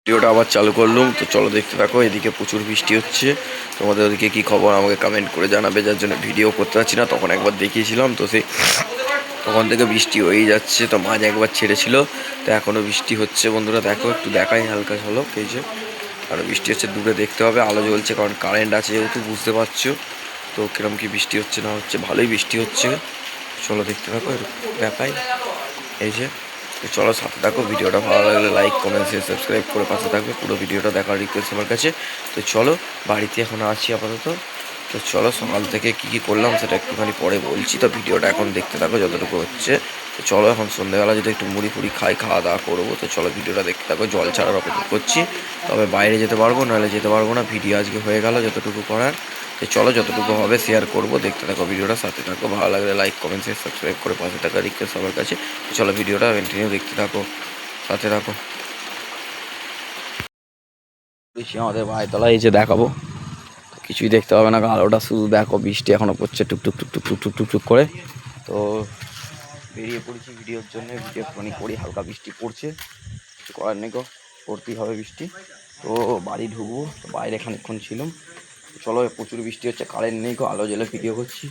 ভিডিওটা আবার চালু করলাম, তো চলো দেখতে থাকো। এদিকে প্রচুর বৃষ্টি হচ্ছে, তোমাদের ওদিকে কি খবর আমাকে কমেন্ট করে জানাবে। যার জন্য ভিডিও করতে পারছি না, তখন একবার দেখিয়েছিলাম, তো সেই তখন থেকে বৃষ্টি হয়েই যাচ্ছে। তো মাঝে একবার ছেড়েছিল, তো এখনও বৃষ্টি হচ্ছে। বন্ধুরা দেখো, একটু দেখাই হালকা ঝলক, এই যে আরও বৃষ্টি হচ্ছে। দূরে দেখতে হবে, আলো জ্বলছে, কারণ কারেন্ট আছে যেহেতু, বুঝতে পারছো তো কিরম কি বৃষ্টি হচ্ছে না হচ্ছে। ভালোই বৃষ্টি হচ্ছে, চলো দেখতে থাকো, দেখাই। এই যে চলো সাথে থাকো। ভিডিওটা ভালো লাগলে লাইক কমেন্ট শেয়ার সাবস্ক্রাইব করে পাশে থাকবে। পুরো ভিডিওটা দেখার রিকোয়েস্ট আমার কাছে। তো চলো, বাড়িতে এখন আছি আপাতত। তো চলো, সকাল থেকে কী করলাম সেটা একটুখানি পরে বলছি। তো ভিডিওটা এখন দেখতে থাকো যতটুকু হচ্ছে। তো চলো, এখন সন্ধ্যেবেলা যদি একটু মুড়ি ফুড়ি খাওয়া দাওয়া করবো। তো চলো ভিডিওটা দেখতে থাকো। জল ছাড়ার অপেক্ষা করছি, তবে বাইরে যেতে পারবো, নাহলে যেতে পারবো না। ভিডিও আজকে হয়ে গেল যতটুকু করার। তো চলো, যতটুকু হবে শেয়ার করবো, দেখতে থাকো ভিডিওটা, সাথে থাকো। ভালো লাগলে লাইক কমেন্ট শেয়ার সাবস্ক্রাইব করে পাশে থাকা রিকোয়েস্ট সবার কাছে। তো চলো ভিডিওটা কন্টিনিউ দেখতে থাকো, সাথে থাকো। আমাদের বাড়িতলায় এই যে দেখাবো, কিছুই দেখতে হবে না, আলোটা শুধু দেখো। বৃষ্টি এখনও পড়ছে টুকটুক টুকটুক টুকটুক টুকটুক করে। তো বেরিয়ে পড়েছি ভিডিওর জন্য, ভিডিও একটুখানি করি। হালকা বৃষ্টি পড়ছে, কিছু করার নেই গো, পড়তেই হবে বৃষ্টি। তো বাড়ি ঢুকবো, তো বাইরে খানিকক্ষণ ছিলাম। চলো, প্রচুর বৃষ্টি হচ্ছে, কারেন্ট নেই গো, আলো জ্বেলে ভিডিও করছি,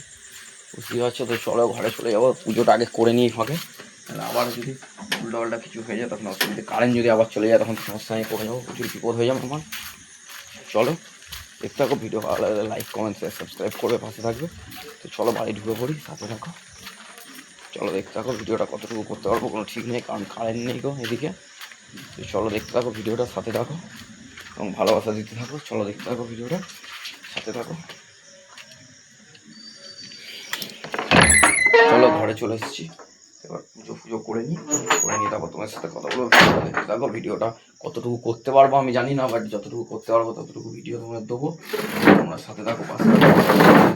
বুঝতেই পারছো। তো চলো ঘরে চলে যাবো, পুজোটা আগে করে নিই ফাঁকে। আবার যদি উল্টাপাল্টা কিছু হয়ে যায় তখন অসুবিধা। কারেন্ট যদি আবার চলে যায় তখন সমস্যা আমি পড়ে যাবো, প্রচুর বিপদ হয়ে যাবে আমার। চলো দেখতে থাকো, ভিডিও ভালো লাগলে লাইক কমেন্ট শেয়ার সাবস্ক্রাইব করবে, পাশে থাকবে। তো চলো বাড়ি ঢুকে পড়ি, সাথে থাকো। চলো দেখতে থাকো, ভিডিওটা কতটুকু করতে পারবো কোনো ঠিক নেই, কারণ কারেন্ট নেই গো এদিকে। তো চলো দেখতে থাকো ভিডিওটা, সাথে থাকো এবং ভালোবাসা দিতে থাকো। চলো দেখতে থাকো ভিডিওটা, সাথে থাকো। চলো ঘরে চলে এসেছি, এবার পুজো করে নিই তারপর তোমার সাথে কথা বলবো। দেখতে থাকো ভিডিওটা, কতটুকু করতে পারবো আমি জানি না, বাট যতটুকু করতে পারবো ততটুকু ভিডিও তোমাদের দেবো। তোমরা সাথে থাকো, পাশে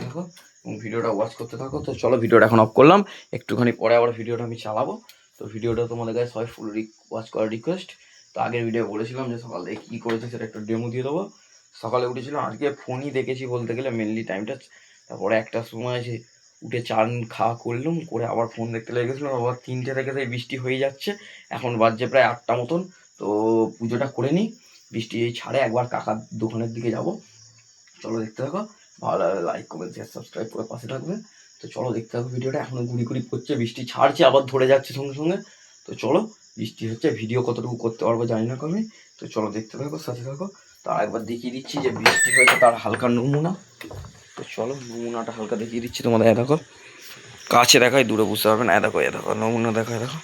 থাকো এবং ভিডিওটা ওয়াচ করতে থাকো। তো চলো ভিডিওটা এখন অফ করলাম, একটুখানি পরে আবার ভিডিওটা আমি চালাবো। তো ভিডিওটা তোমাদের কাছে সবাই ফুল ওয়াচ করার রিকোয়েস্ট। তো আগের ভিডিও বলেছিলাম যে সকাল থেকে কী করেছে সেটা একটু ডেমো দিয়ে দেবো। সকালে উঠেছিলাম, আজকে ফোনই দেখেছি বলতে গেলে মেনলি টাইমটা। তারপরে একটার সময় এসে উঠে চান খাওয়া করলাম, করে আবার ফোন দেখতে লেগে গেছিলাম। আবার 3টে থেকে তাই বৃষ্টি হয়ে যাচ্ছে, এখন বাজছে প্রায় 8টা মতন। তো পুজোটা করে নিই, বৃষ্টি ছাড়ে একবার কাকার দোকানের দিকে যাব। চলো দেখতে থাকো, ভালো লাগলে লাইক কমেন্ট শেয়ার সাবস্ক্রাইব করে পাশে থাকবে। তো চলো দেখতে থাকো ভিডিওটা, এখনও গুড়ি গুড়ি পড়ছে, বৃষ্টি ছাড়ছে আবার ধরে যাচ্ছে সঙ্গে সঙ্গে। তো চলো, বৃষ্টি হচ্ছে, ভিডিও কতটুকু করতে পারবো জানি না কমে। তো চলো দেখতে থাকো, সাথে থাকো। তো আরেকবার দেখিয়ে দিচ্ছি যে বৃষ্টি হয়েছে তার হালকা নমুনা। তো চলো নমুনাটা হালকা দেখিয়ে দিচ্ছি তোমাদের। দেখো, কাছে দেখায়, দূরে বুঝতে পারবে না। দেখো নমুনা দেখো, দেখো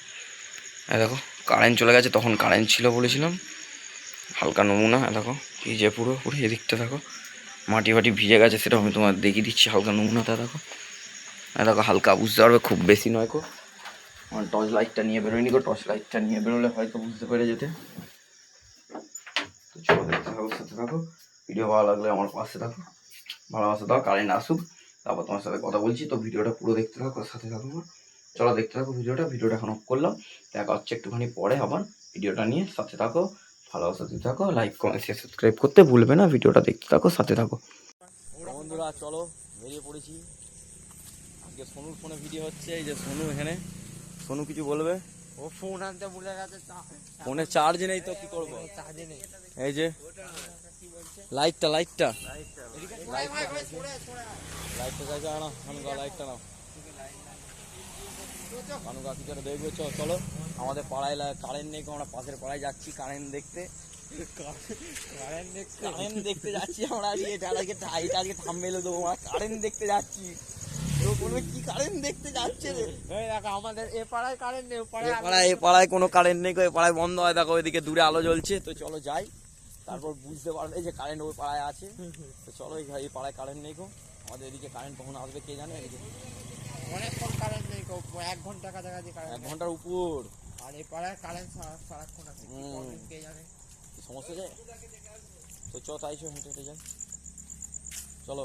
দেখো, কারেন্ট চলে গেছে, তখন কারেন্ট ছিল বলেছিলাম। হালকা নমুনা দেখো, ভিজে পুরো এদিকটা দেখো, মাটি ফাটি ভিজে গেছে, সেটা আমি তোমার দেখিয়ে দিচ্ছি হালকা নমুনাটা। দেখো দেখো, হালকা বুঝতে পারবে, খুব বেশি নয় গো। আমার টর্চ লাইটটা নিয়ে বেরোয়নি গো, টর্চ লাইটটা নিয়ে বেরোলে হয়তো বুঝতে পেরে যেতে। তো চলো দেখতে থাকো, সাথে থাকো। ভিডিও ভালো লাগলে আমার পাশে থাকো, ভালোবাসা দাও। কারেন্ট আসুক, তারপর তোমার সাথে কথা বলছি। তো ভিডিওটা পুরো দেখতে থাকো, সাথে থাকো। চলো দেখতে থাকো ভিডিওটা এখন অফ করলাম, দেখা হচ্ছে একটুখানি পরে আবার ভিডিওটা নিয়ে। সাথে থাকো, ভালোবাসা দিতে থাকো, লাইক কমেন্ট শেয়ার সাবস্ক্রাইব করতে ভুলবে না। ভিডিওটা দেখতে থাকো, সাথে থাকো। বন্ধুরা চলো বেরিয়ে পড়েছি, আজকে সোনুর ফোনে ভিডিও হচ্ছে। এই যে সোনু এখানে, সোনু কিছু বলবে? ও ফোন আনতে ভুলে গেছে, ফোনে চার্জ নেই তো কি করবো। চার্জে নেই। এই যে লাইটটা লাইটটা চাইছে না, লাইটটা নাও, মানুকা কি করে দেখবে। চলো, আমাদের পাড়ায় কারেন্ট নেই, আমরা পাশের পাড়ায় যাচ্ছি কারেন্ট দেখতে। কারেন্ট দেখতে যাচ্ছি আমরা, আজকে থাম্বনেইলে দেবো, আমরা কারেন্ট দেখতে যাচ্ছি। তো বলবে কি কারেন্ট দেখতে যাচ্ছে রে? দেখো আমাদের এ পাড়ায় কারেন্ট নেই, এ পাড়ায় কোনো কারেন্ট নেই, এ পাড়ায় বন্ধ হয়। দেখো ওইদিকে দূরে আলো জ্বলছে। তো চলো যাই, তারপর বুঝতে পারবে যে কারেন্ট ওই পাড়ায় আছে। তো চলো, এই পাড়ায় কারেন্ট নেই গো, আমাদের এদিকে কারেন্ট কখন আসবে কে জানে। এদিকে অনেকক্ষণ কারেন্ট নেই, 1 ঘন্টা কাছাকাছি 1 ঘন্টার উপর। আর এই পাড়ায় কারেন্ট সারাক্ষণ আছে, কে জানে সমস্যা যায়। তো চলো তাই হেঁটে হেঁটে যাই। চলো,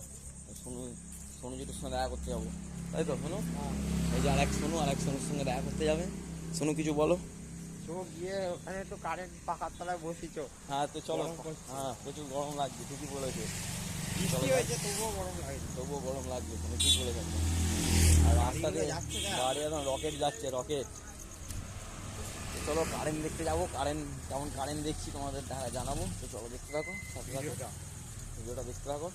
সোনু যেটুর সঙ্গে দেখা করতে যাবো, তাই তো শোনো। এই যে আরেক সোনুর সঙ্গে দেখা করতে যাবে। সোনু কিছু বলো। গিয়ে ওখানে তো কারেন্ট পাখার তলায় বসিছ। হ্যাঁ তো চলো, হ্যাঁ প্রচুর গরম লাগছে, ঠিকই বলেছে। বৃষ্টি হয়েছে তবুও গরম লাগছে, তুমি ঠিক বলেছো। আর রাস্তা দিয়ে বাড়ি একদম রকেট যাচ্ছে, রকেট। চলো কারেন্ট দেখতে যাবো, কারেন্ট কেমন কারেন্ট দেখছি তোমাদের জানাবো। তো চলো দেখতে থাকো, সাথে থাকো, ভিডিওটা দেখতে থাকো।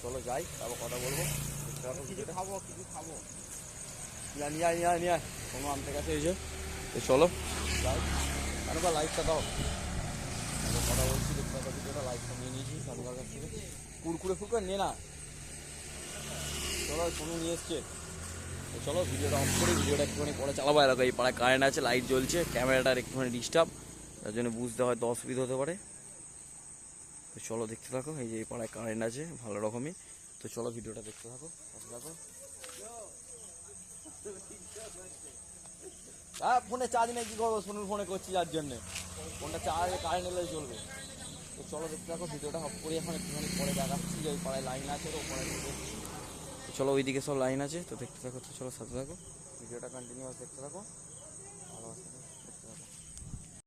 চলো যাই, তারপর কথা বলবো। দেখতে থাকো কিছু ভিডিওটা। খাবো কিছু খাবো। নিয়ে কোনো আনতে গেছে এই যে। তো চলো যাই, কেন বা লাইটটা দাও, কথা বলছি। দেখতে থাকো ভিডিওটা, লাইটটা নিয়ে নিয়েছি সাধুকার কাছ থেকে। কুরকুরে ফুরকুরে নে না, চলো কোনো নিয়ে এসছে। তো চলো ভিডিওটা অফ করি, ভিডিওটা একটুখানি পরে চালাবো। এলাকা এই পাড়ায় কারেন্ট আছে, লাইট জ্বলছে, ক্যামেরাটার একটুখানি ডিস্টার্ব, তার জন্য বুঝতে হয়তো অসুবিধা হতে পারে। তো চলো দেখতে থাকো, এই যে এই পাড়ায় কারেন্ট আছে ভালো রকমই। তো চলো ভিডিওটা দেখতে থাকো, দেখো। হ্যাঁ ফোনে চার্জ নেই, কী করবো, সোনুর ফোনে করছি যার জন্যে, ফোনটা চার্জ কারেন্ট এলে চলবে। তো চলো দেখতে থাকো, ভিডিওটা অফ করি এখন, একটুখানি পরে দেখাচ্ছি যে ওই পাড়ায় লাইন আছে, ওপরে চলো ওইদিকে সব লাইন আছে। তো দেখতে থাকো, তো চলো সাথে থাকো, ভিডিওটা কন্টিনিউয়াস দেখতে থাকো।